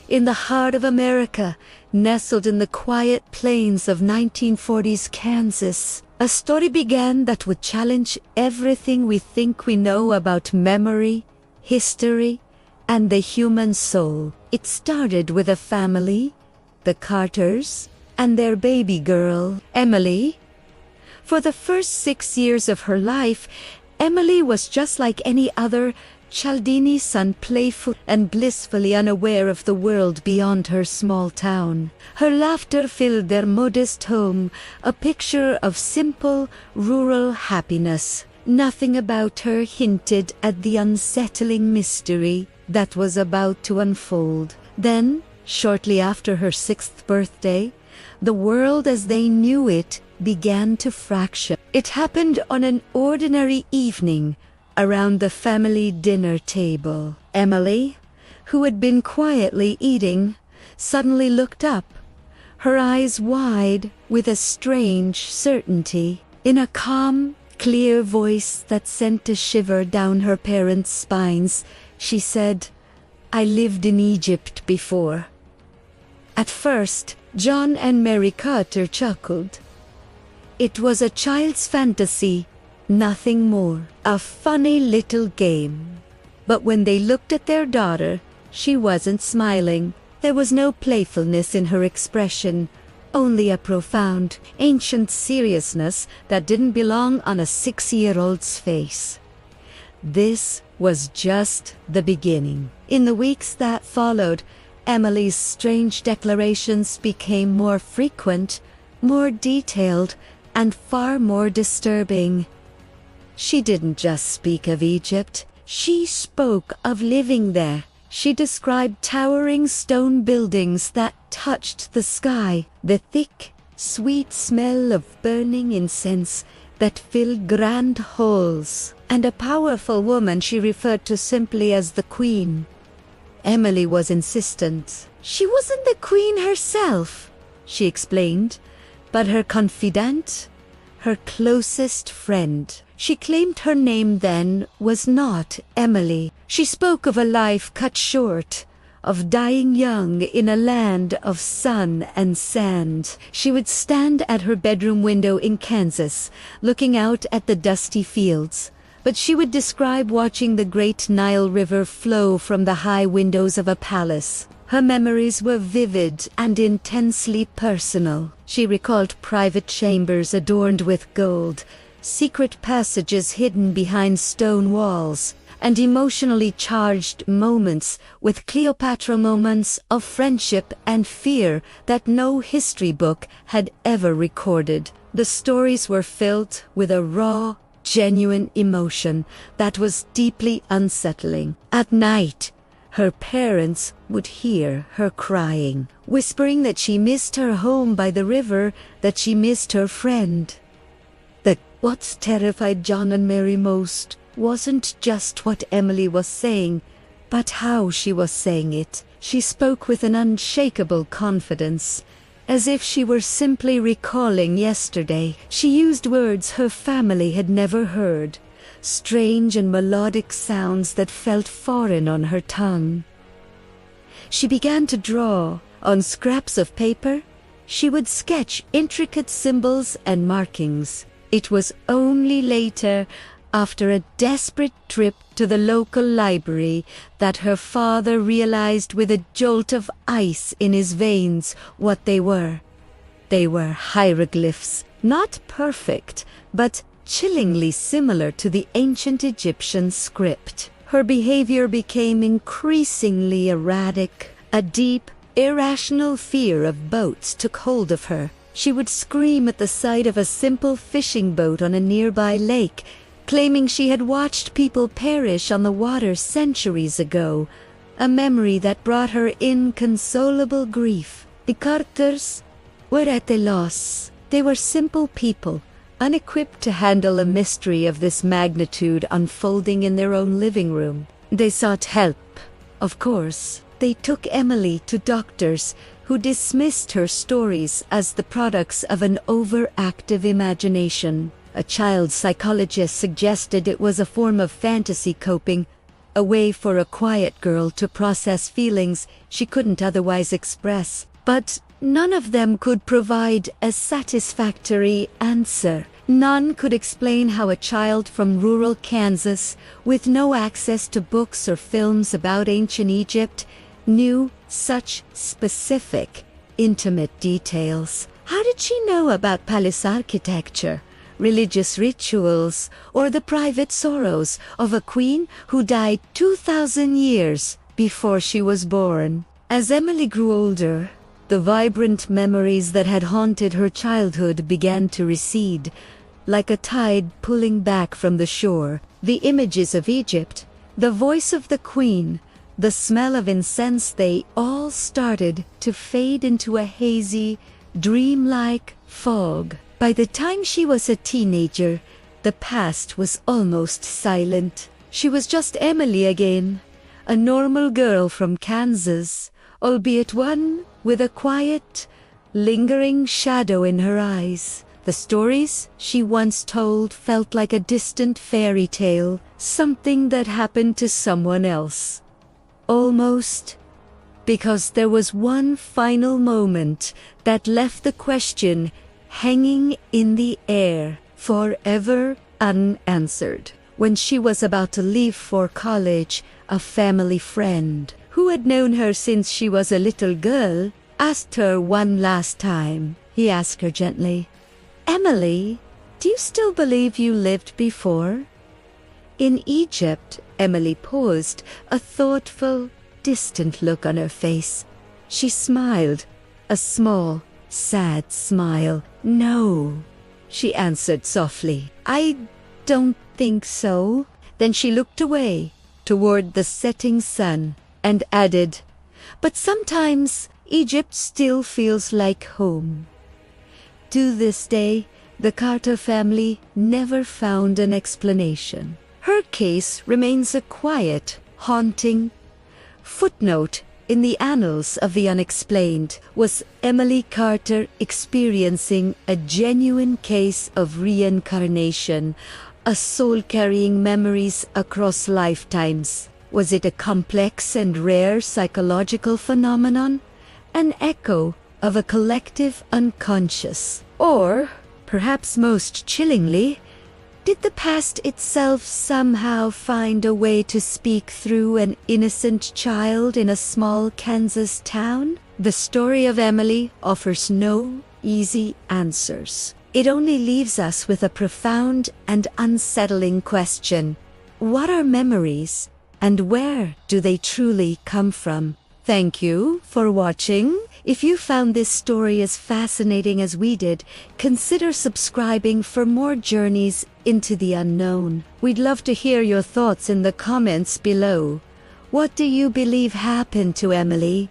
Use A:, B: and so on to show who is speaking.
A: in the heart of America, nestled in the quiet plains of 1940s Kansas. A story began that would challenge everything we think we know about memory, history, and the human soul. It started with a family, the Carters, and their baby girl, Emily. For the first 6 years of her life, Emily was just like any other Cialdini's son, playful and blissfully unaware of the world beyond her small town. Her laughter filled their modest home, a picture of simple, rural happiness. Nothing about her hinted at the unsettling mystery that was about to unfold. Then, shortly after her 6th birthday, the world as they knew it began to fracture. It happened on an ordinary evening, around the family dinner table. Emily, who had been quietly eating, suddenly looked up, her eyes wide with a strange certainty. In a calm, clear voice that sent a shiver down her parents' spines, she said, "I lived in Egypt before." At first, John and Mary Carter chuckled. It was a child's fantasy, nothing more. A funny little game. But when they looked at their daughter, she wasn't smiling. There was no playfulness in her expression, only a profound, ancient seriousness that didn't belong on a 6-year-old's face. This was just the beginning. In the weeks that followed, Emily's strange declarations became more frequent, more detailed, and far more disturbing. She didn't just speak of Egypt, she spoke of living there. She described towering stone buildings that touched the sky, the thick, sweet smell of burning incense that filled grand halls, and a powerful woman she referred to simply as the Queen. Emily was insistent. She wasn't the Queen herself, she explained, but her confidant, her closest friend. She claimed her name then was not Emily. She spoke of a life cut short, of dying young in a land of sun and sand. She would stand at her bedroom window in Kansas, looking out at the dusty fields. But she would describe watching the great Nile River flow from the high windows of a palace. Her memories were vivid and intensely personal. She recalled private chambers adorned with gold, secret passages hidden behind stone walls, and emotionally charged moments with Cleopatra, moments of friendship and fear that no history book had ever recorded. The stories were filled with a raw, genuine emotion that was deeply unsettling. At night, her parents would hear her crying, whispering that she missed her home by the river, that she missed her friend. What terrified John and Mary most wasn't just what Emily was saying, but how she was saying it. She spoke with an unshakable confidence, as if she were simply recalling yesterday. She used words her family had never heard, strange and melodic sounds that felt foreign on her tongue. She began to draw. On scraps of paper, she would sketch intricate symbols and markings. It was only later, after a desperate trip to the local library, that her father realized with a jolt of ice in his veins what they were. They were hieroglyphs, not perfect, but chillingly similar to the ancient Egyptian script. Her behavior became increasingly erratic. A deep, irrational fear of boats took hold of her. She would scream at the sight of a simple fishing boat on a nearby lake, claiming she had watched people perish on the water centuries ago, a memory that brought her inconsolable grief. The Carters were at a loss. They were simple people, unequipped to handle a mystery of this magnitude unfolding in their own living room. They sought help, of course. They took Emily to doctors who dismissed her stories as the products of an overactive imagination. A child psychologist suggested it was a form of fantasy coping, a way for a quiet girl to process feelings she couldn't otherwise express. But none of them could provide a satisfactory answer. None could explain how a child from rural Kansas, with no access to books or films about ancient Egypt, knew such specific, intimate details. How did she know about palace architecture, religious rituals, or the private sorrows of a queen who died 2,000 years before she was born? As Emily grew older, the vibrant memories that had haunted her childhood began to recede, like a tide pulling back from the shore. The images of Egypt, the voice of the queen, the smell of incense, they all started to fade into a hazy, dreamlike fog. By the time she was a teenager, the past was almost silent. She was just Emily again, a normal girl from Kansas, albeit one with a quiet, lingering shadow in her eyes. The stories she once told felt like a distant fairy tale, something that happened to someone else. Almost, because there was one final moment that left the question hanging in the air, forever unanswered. When she was about to leave for college, a family friend, who had known her since she was a little girl, asked her one last time. He asked her gently, "Emily, do you still believe you lived before?" In Egypt, Emily paused, a thoughtful, distant look on her face. She smiled, a small, sad smile. "No," she answered softly. "I don't think so." Then she looked away, toward the setting sun, and added, "But sometimes Egypt still feels like home." To this day, the Carter family never found an explanation. Her case remains a quiet, haunting footnote in the annals of the unexplained. Was Emily Carter experiencing a genuine case of reincarnation, a soul carrying memories across lifetimes? Was it a complex and rare psychological phenomenon, an echo of a collective unconscious? Or, perhaps most chillingly, did the past itself somehow find a way to speak through an innocent child in a small Kansas town? The story of Emily offers no easy answers. It only leaves us with a profound and unsettling question. What are memories, and where do they truly come from? Thank you for watching. If you found this story as fascinating as we did, consider subscribing for more journeys into the unknown. We'd love to hear your thoughts in the comments below. What do you believe happened to Emily?